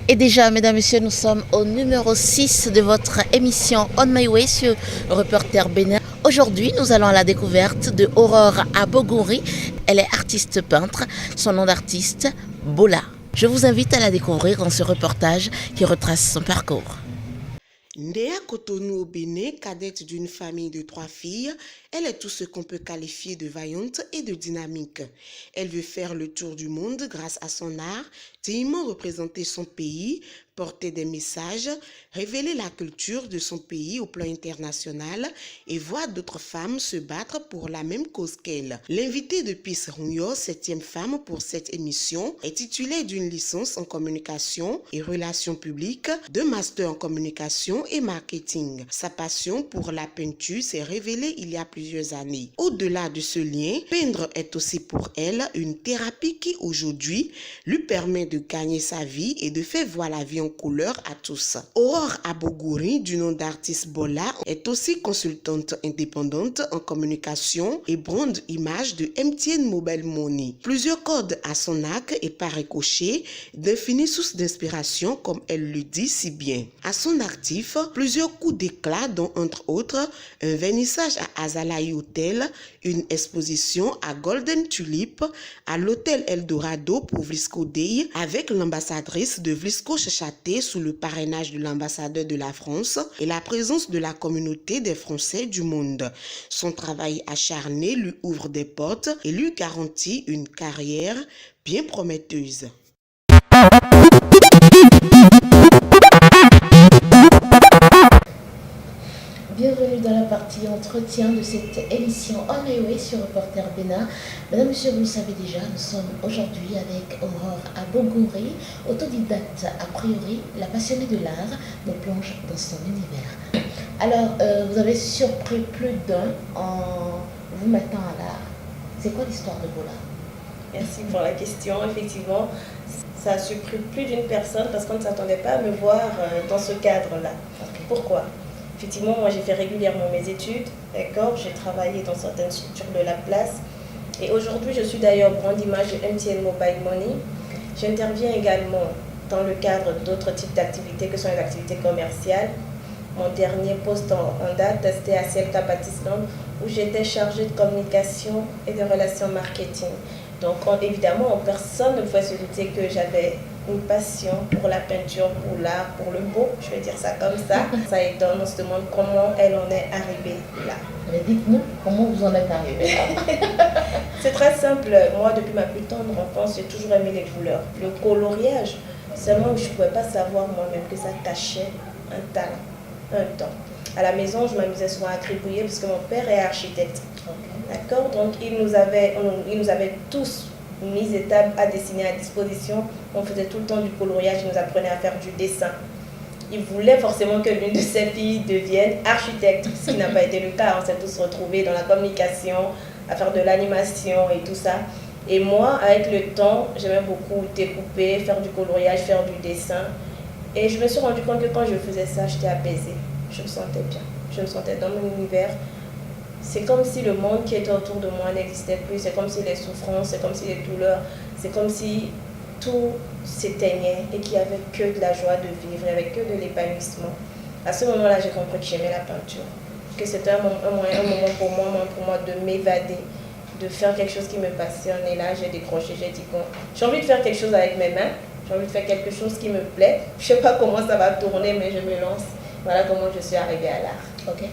Et déjà, mesdames, messieurs, nous sommes au numéro 6 de votre émission On My Way sur Reporter Bénin. Aujourd'hui, nous allons à la découverte de Aurore Abogouri. Elle est artiste peintre. Son nom d'artiste, Bola. Je vous invite à la découvrir dans ce reportage qui retrace son parcours. Née à Cotonou au Bénin, cadette d'une famille de 3 filles, elle est tout ce qu'on peut qualifier de vaillante et de dynamique. Elle veut faire le tour du monde grâce à son art, dignement représenter son pays, porter des messages, révéler la culture de son pays au plan international et voir d'autres femmes se battre pour la même cause qu'elle. L'invitée de Peace Runyo, 7e femme pour cette émission, est titulaire d'une licence en communication et relations publiques, de master en communication et marketing. Sa passion pour la peinture s'est révélée il y a plusieurs années. Au-delà de ce lien, peindre est aussi pour elle une thérapie qui aujourd'hui lui permet de gagner sa vie et de faire voir la vie en couleur à tous. Aurore Abogouri, du nom d'artiste Bola, est aussi consultante indépendante en communication et brand image de MTN Mobile Money. Plusieurs cordes à son arc et par ricochet, d'infinies sources d'inspiration comme elle le dit si bien. À son actif, plusieurs coups d'éclat dont entre autres un vernissage à Azalaï Hotel, une exposition à Golden Tulip, à l'hôtel Eldorado pour Vlisco Day avec l'ambassadrice de Vlisco Chachaté sous le parrainage de l'ambassadeur de la France et la présence de la communauté des Français du monde. Son travail acharné lui ouvre des portes et lui garantit une carrière bien prometteuse. Bienvenue dans la partie entretien de cette émission On My Way sur Reporter Bénin. Mesdames, Messieurs, vous le savez déjà, nous sommes aujourd'hui avec Aurore Abogouri, autodidacte a priori, la passionnée de l'art, nous plonge dans son univers. Alors, vous avez surpris plus d'un en vous mettant à l'art. C'est quoi l'histoire de Bola? Merci pour la question. Effectivement, ça a surpris plus d'une personne parce qu'on ne s'attendait pas à me voir dans ce cadre-là. Okay. Pourquoi? Effectivement, moi j'ai fait régulièrement mes études, d'accord, j'ai travaillé dans certaines structures de la place et aujourd'hui je suis d'ailleurs brand image de MTN Mobile Money. J'interviens également dans le cadre d'autres types d'activités que sont les activités commerciales. Mon dernier poste en date, c'était à CLK Baptiste-Land où j'étais chargée de communication et de relations marketing. Donc évidemment, personne ne pouvait se douter que j'avais une passion pour la peinture, pour l'art, pour le beau, je vais dire ça comme ça. Ça étonne, on se demande comment elle en est arrivée là. Mais dites-nous, comment vous en êtes arrivée là? C'est très simple. Moi, depuis ma plus tendre enfance, j'ai toujours aimé les couleurs. Le coloriage, seulement je ne pouvais pas savoir moi-même que ça cachait un talent, un temps. À la maison, je m'amusais souvent à cribouiller parce que mon père est architecte. Okay. D'accord? Donc, il nous avait tous mis et tables à dessiner à disposition. On faisait tout le temps du coloriage, il nous apprenait à faire du dessin. Il voulait forcément que l'une de ses filles devienne architecte, ce qui n'a pas été le cas. On s'est tous retrouvés dans la communication, à faire de l'animation et tout ça. Et moi, avec le temps, j'aimais beaucoup découper, faire du coloriage, faire du dessin. Et je me suis rendu compte que quand je faisais ça, j'étais apaisée. Je me sentais bien. Je me sentais dans mon univers. C'est comme si le monde qui était autour de moi n'existait plus. C'est comme si les souffrances, c'est comme si les douleurs, c'est comme si tout s'éteignait et qu'il n'y avait que de la joie de vivre, il n'y avait que de l'épanouissement. À ce moment-là, j'ai compris que j'aimais la peinture, que c'était un moment pour moi de m'évader, de faire quelque chose qui me passionne. Et là, j'ai décroché, j'ai dit bon, j'ai envie de faire quelque chose avec mes mains, j'ai envie de faire quelque chose qui me plaît. Je ne sais pas comment ça va tourner, mais je me lance. Voilà comment je suis arrivée à l'art. Ok.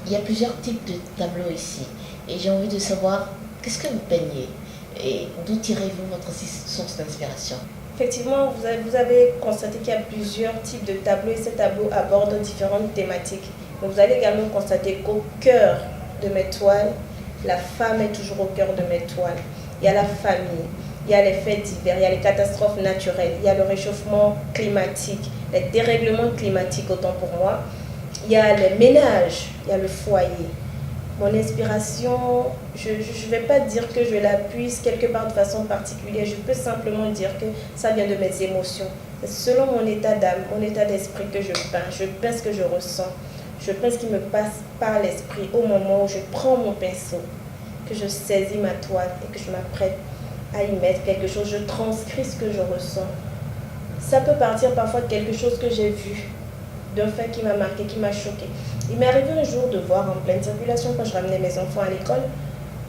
Il y a plusieurs types de tableaux ici. Et j'ai envie de savoir, qu'est-ce que vous peignez? Et d'où tirez-vous votre source d'inspiration? Effectivement, vous avez constaté qu'il y a plusieurs types de tableaux et ces tableaux abordent différentes thématiques. Mais vous allez également constater qu'au cœur de mes toiles, la femme est toujours au cœur de mes toiles. Il y a la famille, il y a les faits divers, il y a les catastrophes naturelles, il y a le réchauffement climatique, les dérèglements climatiques autant pour moi. Il y a les ménages, il y a le foyer. Mon inspiration, je ne vais pas dire que je la puise quelque part de façon particulière. Je peux simplement dire que ça vient de mes émotions. C'est selon mon état d'âme, mon état d'esprit que je peins. Je peins ce que je ressens. Je peins ce qui me passe par l'esprit au moment où je prends mon pinceau, que je saisis ma toile et que je m'apprête à y mettre quelque chose. Je transcris ce que je ressens. Ça peut partir parfois de quelque chose que j'ai vu, d'un fait qui m'a marqué, qui m'a choqué. Il m'est arrivé un jour de voir en pleine circulation, quand je ramenais mes enfants à l'école,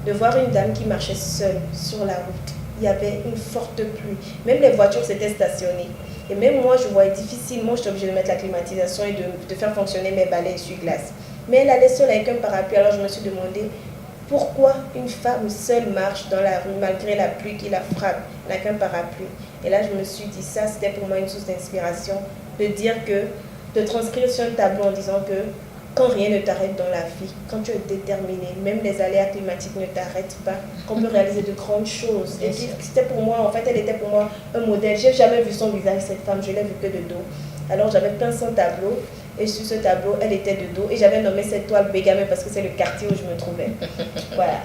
de voir une dame qui marchait seule sur la route. Il y avait une forte pluie. Même les voitures s'étaient stationnées. Et même moi, je voyais difficilement, j'étais obligée de mettre la climatisation et de faire fonctionner mes balais essuie-glace. Mais elle allait seule avec un parapluie. Alors je me suis demandé pourquoi une femme seule marche dans la rue malgré la pluie qui la frappe avec un parapluie. Et là, je me suis dit, ça, c'était pour moi une source d'inspiration de dire que, de transcrire sur un tableau en disant que quand rien ne t'arrête dans la vie, quand tu es déterminé, même les aléas climatiques ne t'arrêtent pas, qu'on peut réaliser de grandes choses. Et c'était pour moi, en fait, elle était pour moi un modèle. J'ai jamais vu son visage, cette femme, je l'ai vue que de dos. Alors j'avais peint son tableau, et sur ce tableau, elle était de dos, et j'avais nommé cette toile Bégamé parce que c'est le quartier où je me trouvais. Voilà.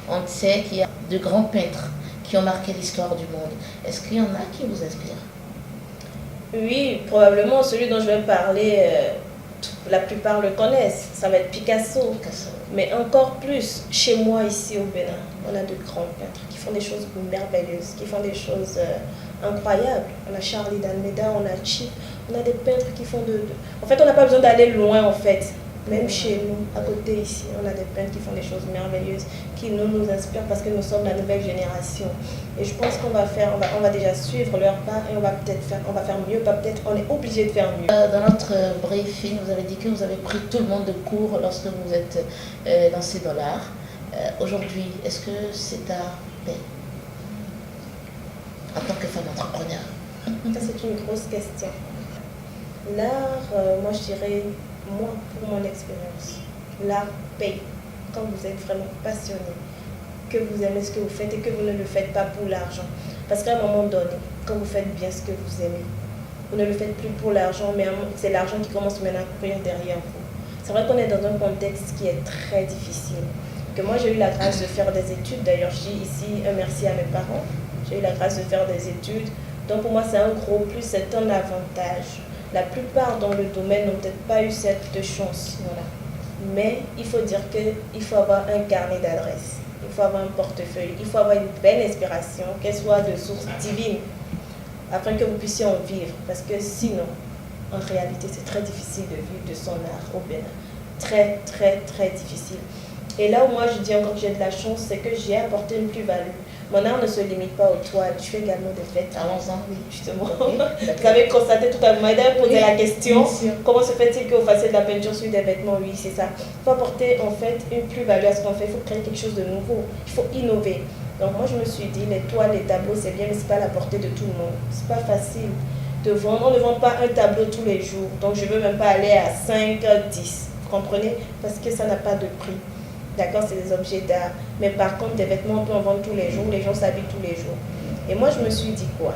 On sait qu'il y a de grands peintres qui ont marqué l'histoire du monde. Est-ce qu'il y en a qui vous inspirent? Oui, probablement celui dont je vais parler, la plupart le connaissent. Ça va être Picasso. Mais encore plus, chez moi ici au Bénin, on a de grands peintres qui font des choses merveilleuses, qui font des choses incroyables. On a Charlie d'Almeida, on a Chip, on a des peintres qui font En fait, on n'a pas besoin d'aller loin en fait. Même chez nous, à côté ici, on a des peintres qui font des choses merveilleuses, qui nous inspirent parce que nous sommes la nouvelle génération. Et je pense qu'on va déjà suivre leur pas et on va faire mieux, pas peut-être, on est obligé de faire mieux. Dans notre briefing, vous avez dit que vous avez pris tout le monde de court lorsque vous êtes lancé dans l'art. Aujourd'hui, est-ce que c'est ta paix en tant que femme entrepreneur? Ça, c'est une grosse question. L'art, moi je dirais, pour mon expérience, l'art paye quand vous êtes vraiment passionné, que vous aimez ce que vous faites et que vous ne le faites pas pour l'argent. Parce qu'à un moment donné, quand vous faites bien ce que vous aimez, vous ne le faites plus pour l'argent, mais c'est l'argent qui commence maintenant à courir derrière vous. C'est vrai qu'on est dans un contexte qui est très difficile. Que moi j'ai eu la grâce de faire des études, d'ailleurs je dis ici un merci à mes parents, j'ai eu la grâce de faire des études, donc pour moi c'est un gros plus, c'est un avantage. La plupart dans le domaine n'ont peut-être pas eu cette chance. Voilà. Mais il faut dire qu'il faut avoir un carnet d'adresses, il faut avoir un portefeuille, il faut avoir une belle inspiration, qu'elle soit de source divine, afin que vous puissiez en vivre. Parce que sinon, en réalité, c'est très difficile de vivre de son art au Bénin. Très, très, très difficile. Et là où moi je dis encore que j'ai de la chance, c'est que j'ai apporté une plus-value. Mon art ne se limite pas aux toiles, je fais également des fêtes. Allons-en, oui, justement. Okay, vous avez constaté tout à l'heure, vous m'avez posé la question, comment se fait-il que vous fassiez de la peinture sur des vêtements? Oui, c'est ça. Il faut apporter en fait une plus-value à ce qu'on fait, il faut créer quelque chose de nouveau, il faut innover. Donc moi je me suis dit, les toiles, les tableaux, c'est bien, mais ce n'est pas à la portée de tout le monde. C'est pas facile de vendre, on ne vend pas un tableau tous les jours. Donc je ne veux même pas aller à 5, 10, vous comprenez? Parce que ça n'a pas de prix. D'accord, c'est des objets d'art. Mais par contre, des vêtements, on peut en vendre tous les jours. Les gens s'habillent tous les jours. Et moi, je me suis dit quoi?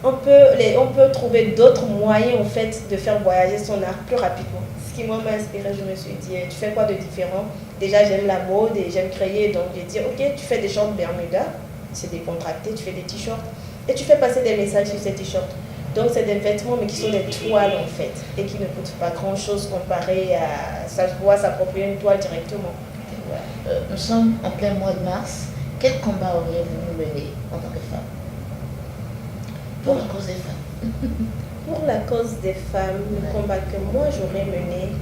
On peut trouver d'autres moyens, en fait, de faire voyager son art plus rapidement. Ce qui, moi, m'a inspiré, je me suis dit, tu fais quoi de différent? Déjà, j'aime la mode et j'aime créer. Donc, j'ai dit, ok, tu fais des shorts Bermuda, c'est décontracté, tu fais des t-shirts. Et tu fais passer des messages sur ces t-shirts. Donc, c'est des vêtements, mais qui sont des toiles, en fait. Et qui ne coûtent pas grand-chose comparé à... Ça se voit s'approprier une toile directement. Nous sommes en plein mois de mars. Quel combat auriez-vous mené en tant que femme pour la cause des femmes? Pour la cause des femmes, le combat que moi j'aurais mené,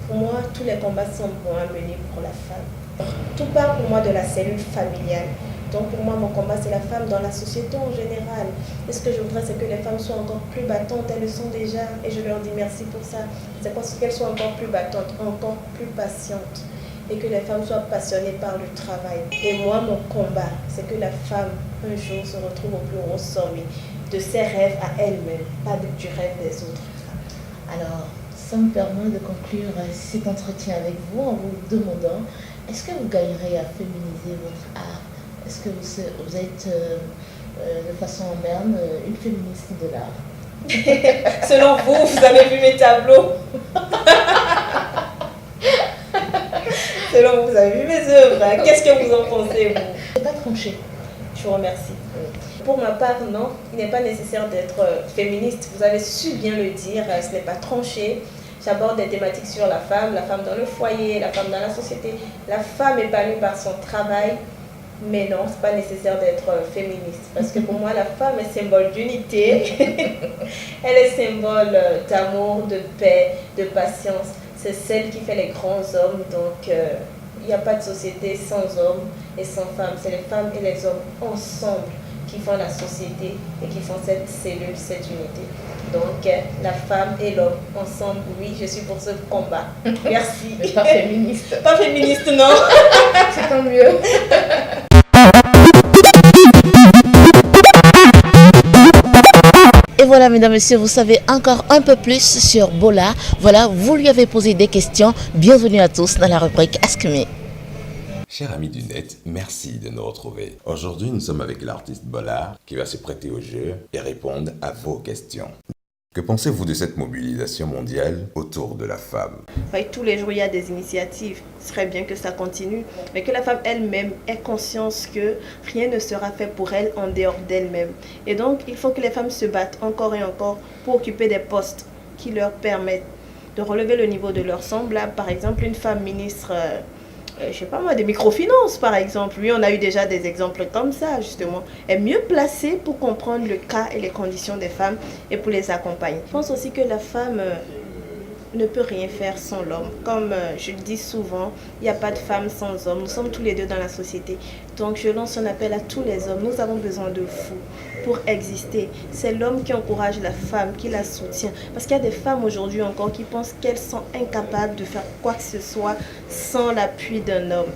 pour moi, tous les combats sont bons à mener pour la femme. Tout part pour moi de la cellule familiale. Donc pour moi, mon combat, c'est la femme dans la société en général. Et ce que je voudrais, c'est que les femmes soient encore plus battantes. Elles le sont déjà. Et je leur dis merci pour ça. C'est parce qu'elles soient encore plus battantes, encore plus patientes. Et que les femmes soient passionnées par le travail. Et moi, mon combat, c'est que la femme, un jour, se retrouve au plus haut sommet de ses rêves à elle-même, pas du rêve des autres femmes. Alors, ça me permet de conclure cet entretien avec vous en vous demandant, est-ce que vous gagnerez à féminiser votre art? Est-ce que vous êtes, de façon merne, une féministe de l'art? Selon vous, vous avez vu mes tableaux. Selon vous, vous avez vu mes œuvres. Qu'est-ce que vous en pensez, vous? C'est pas tranché. Je vous remercie. Pour ma part, non, il n'est pas nécessaire d'être féministe. Vous avez su bien le dire, ce n'est pas tranché. J'aborde des thématiques sur la femme dans le foyer, la femme dans la société, la femme épanouie par son travail. Mais non, c'est pas nécessaire d'être féministe. Parce que pour moi, la femme est symbole d'unité. Elle est symbole d'amour, de paix, de patience. C'est celle qui fait les grands hommes. Donc, il n'y a pas de société sans hommes et sans femmes. C'est les femmes et les hommes ensemble qui font la société et qui font cette cellule, cette unité. Donc, la femme et l'homme ensemble, oui, je suis pour ce combat. Merci. Mais pas féministe. Pas féministe, non. C'est tant mieux. Et voilà, mesdames, messieurs, vous savez encore un peu plus sur Bola. Voilà, vous lui avez posé des questions. Bienvenue à tous dans la rubrique Ask Me. Chers amis du net, merci de nous retrouver. Aujourd'hui, nous sommes avec l'artiste Bola qui va se prêter au jeu et répondre à vos questions. Que pensez-vous de cette mobilisation mondiale autour de la femme? Oui, tous les jours, il y a des initiatives. Ce serait bien que ça continue, mais que la femme elle-même ait conscience que rien ne sera fait pour elle en dehors d'elle-même. Et donc, il faut que les femmes se battent encore et encore pour occuper des postes qui leur permettent de relever le niveau de leurs semblables. Par exemple, une femme ministre... je sais pas moi, des microfinances par exemple. Oui, on a eu déjà des exemples comme ça, justement. Elle est mieux placée pour comprendre le cas et les conditions des femmes et pour les accompagner. Je pense aussi que la femme ne peut rien faire sans l'homme. Comme je le dis souvent, il n'y a pas de femme sans homme. Nous sommes tous les deux dans la société. Donc je lance un appel à tous les hommes. Nous avons besoin de vous pour exister. C'est l'homme qui encourage la femme, qui la soutient. Parce qu'il y a des femmes aujourd'hui encore qui pensent qu'elles sont incapables de faire quoi que ce soit sans l'appui d'un homme.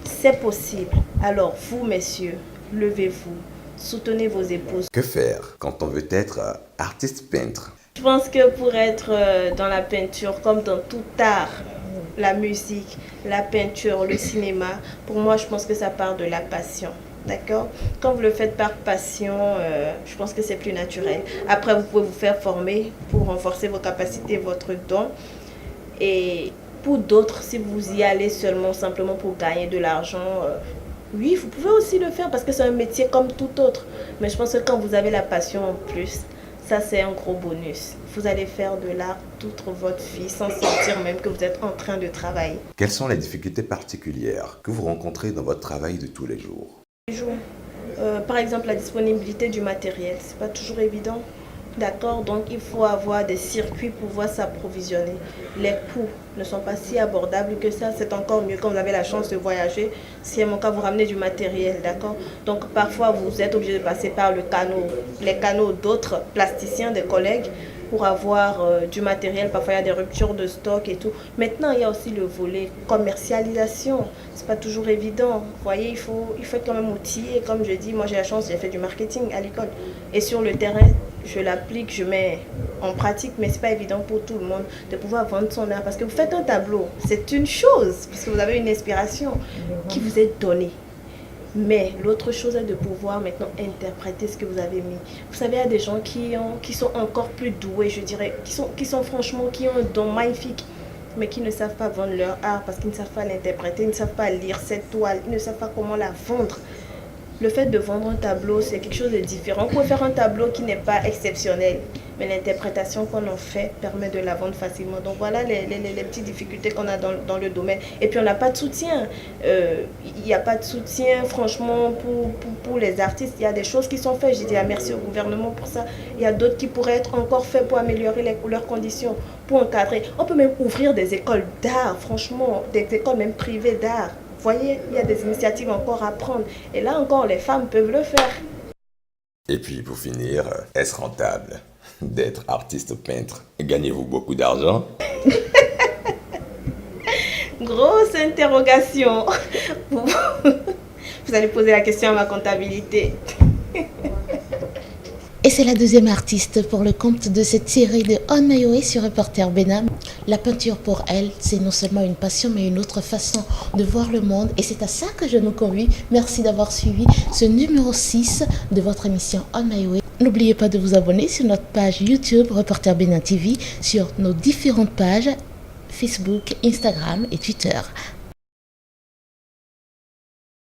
C'est possible. Alors vous, messieurs, levez-vous. Soutenez vos épouses. Que faire quand on veut être artiste peintre? Je pense que pour être dans la peinture, comme dans tout art, la musique, la peinture, le cinéma, pour moi, je pense que ça part de la passion. D'accord? Quand vous le faites par passion, je pense que c'est plus naturel. Après, vous pouvez vous faire former pour renforcer vos capacités, votre don. Et pour d'autres, si vous y allez seulement, simplement pour gagner de l'argent, oui, vous pouvez aussi le faire parce que c'est un métier comme tout autre. Mais je pense que quand vous avez la passion en plus, ça, c'est un gros bonus. Vous allez faire de l'art toute votre vie sans sentir même que vous êtes en train de travailler. Quelles sont les difficultés particulières que vous rencontrez dans votre travail de tous les jours? Par exemple, la disponibilité du matériel, c'est pas toujours évident. D'accord, donc il faut avoir des circuits pour pouvoir s'approvisionner. Les coûts ne sont pas si abordables que ça. C'est encore mieux quand vous avez la chance de voyager. Si à mon cas, vous ramenez du matériel, d'accord. Donc parfois, vous êtes obligé de passer par les canaux d'autres plasticiens, des collègues, pour avoir du matériel. Parfois, il y a des ruptures de stock et tout. Maintenant, il y a aussi le volet commercialisation. C'est pas toujours évident. Vous voyez, il faut être quand même outillé. Comme je dis, moi j'ai la chance, j'ai fait du marketing à l'école. Et sur le terrain, je l'applique, je mets en pratique, mais c'est pas évident pour tout le monde de pouvoir vendre son art. Parce que vous faites un tableau, c'est une chose, parce que vous avez une inspiration qui vous est donnée. Mais l'autre chose est de pouvoir maintenant interpréter ce que vous avez mis. Vous savez, il y a des gens qui sont encore plus doués, je dirais, qui sont franchement, qui ont un don magnifique, mais qui ne savent pas vendre leur art parce qu'ils ne savent pas l'interpréter, ils ne savent pas lire cette toile, ils ne savent pas comment la vendre. Le fait de vendre un tableau, c'est quelque chose de différent. Vous pouvez faire un tableau qui n'est pas exceptionnel, mais l'interprétation qu'on en fait permet de la vendre facilement. Donc voilà les petites difficultés qu'on a dans le domaine. Et puis on n'a pas de soutien. Il n'y a pas de soutien, franchement, pour les artistes. Il y a des choses qui sont faites. Je dis merci au gouvernement pour ça. Il y a d'autres qui pourraient être encore faits pour améliorer leurs conditions, pour encadrer. On peut même ouvrir des écoles d'art, franchement, des écoles même privées d'art. Vous voyez, il y a des initiatives encore à prendre. Et là encore, les femmes peuvent le faire. Et puis pour finir, est-ce rentable d'être artiste peintre? Gagnez-vous beaucoup d'argent? Grosse interrogation. Vous allez poser la question à ma comptabilité. Et c'est la deuxième artiste pour le compte de cette série de On My Way sur Reporter Bénin. La peinture pour elle, c'est non seulement une passion, mais une autre façon de voir le monde. Et c'est à ça que je nous convie. Merci d'avoir suivi ce numéro 6 de votre émission On My Way. N'oubliez pas de vous abonner sur notre page YouTube Reporter Bénin TV, sur nos différentes pages Facebook, Instagram et Twitter.